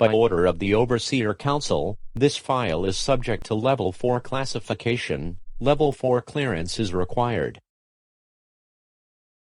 By order of the Overseer Council, this file is subject to Level 4 classification. Level 4 clearance is required.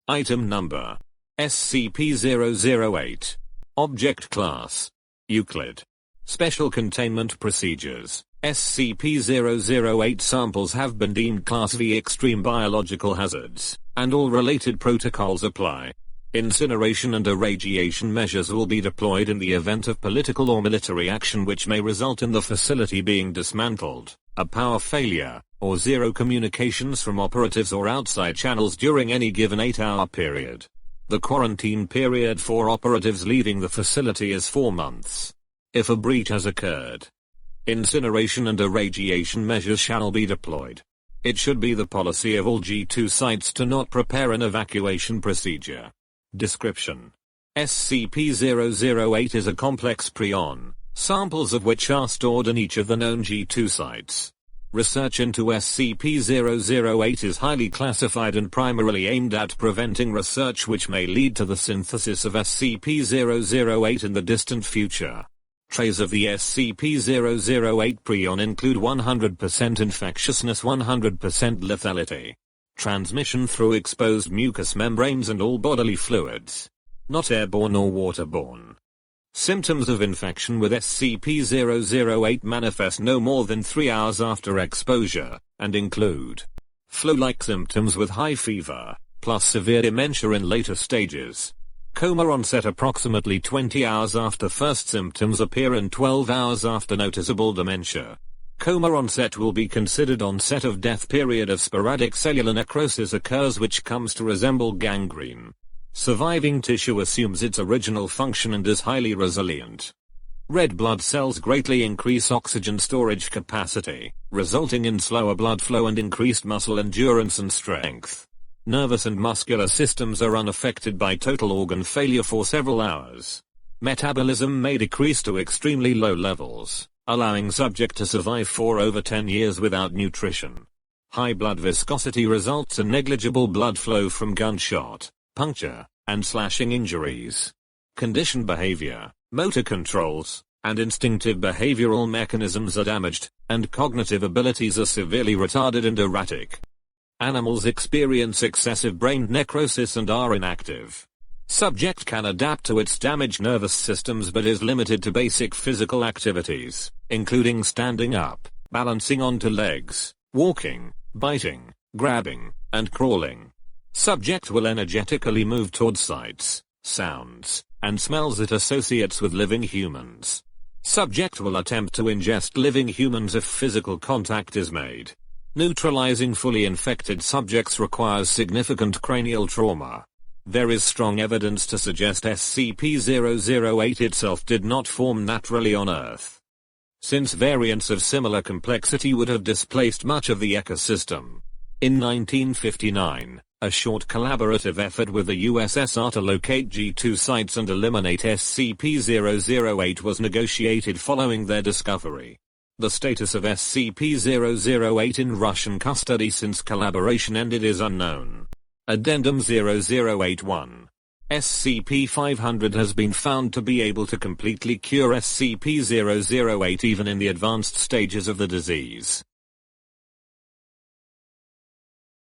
Item number: SCP-008. Object Class: Euclid. Special Containment Procedures: SCP-008 samples have been deemed Class V extreme biological hazards, and all related protocols apply. Incineration and irradiation measures will be deployed in the event of political or military action which may result in the facility being dismantled, a power failure, or zero communications from operatives or outside channels during any given 8-hour period. The quarantine period for operatives leaving the facility is 4 months. If a breach has occurred, incineration and irradiation measures shall be deployed. It should be the policy of all G2 sites to not prepare an evacuation procedure. Description: SCP-008 is a complex prion, samples of which are stored in each of the known G2 sites. Research into SCP-008 is highly classified and primarily aimed at preventing research which may lead to the synthesis of SCP-008 in the distant future. Traits of the SCP-008 prion include 100% infectiousness, 100% lethality, transmission through exposed mucous membranes and all bodily fluids, not airborne or waterborne. Symptoms of infection with SCP-008 manifest no more than 3 hours after exposure, and include flu-like symptoms with high fever, plus severe dementia in later stages. Coma onset approximately 20 hours after first symptoms appear and 12 hours after noticeable dementia. Coma onset will be considered onset of death. Period of sporadic cellular necrosis occurs which comes to resemble gangrene. Surviving tissue assumes its original function and is highly resilient. Red blood cells greatly increase oxygen storage capacity, resulting in slower blood flow and increased muscle endurance and strength. Nervous and muscular systems are unaffected by total organ failure for several hours. Metabolism may decrease to extremely low levels, allowing subject to survive for over 10 years without nutrition. High blood viscosity results in negligible blood flow from gunshot, puncture, and slashing injuries. Conditioned behavior, motor controls, and instinctive behavioral mechanisms are damaged, and cognitive abilities are severely retarded and erratic. Animals experience excessive brain necrosis and are inactive. Subject can adapt to its damaged nervous systems but is limited to basic physical activities, including standing up, balancing onto legs, walking, biting, grabbing, and crawling. Subject will energetically move towards sights, sounds, and smells it associates with living humans. Subject will attempt to ingest living humans if physical contact is made. Neutralizing fully infected subjects requires significant cranial trauma. There is strong evidence to suggest SCP-008 itself did not form naturally on Earth, since variants of similar complexity would have displaced much of the ecosystem. In 1959, a short collaborative effort with the USSR to locate G2 sites and eliminate SCP-008 was negotiated following their discovery. The status of SCP-008 in Russian custody since collaboration ended is unknown. Addendum 0081. SCP-500 has been found to be able to completely cure SCP-008 even in the advanced stages of the disease.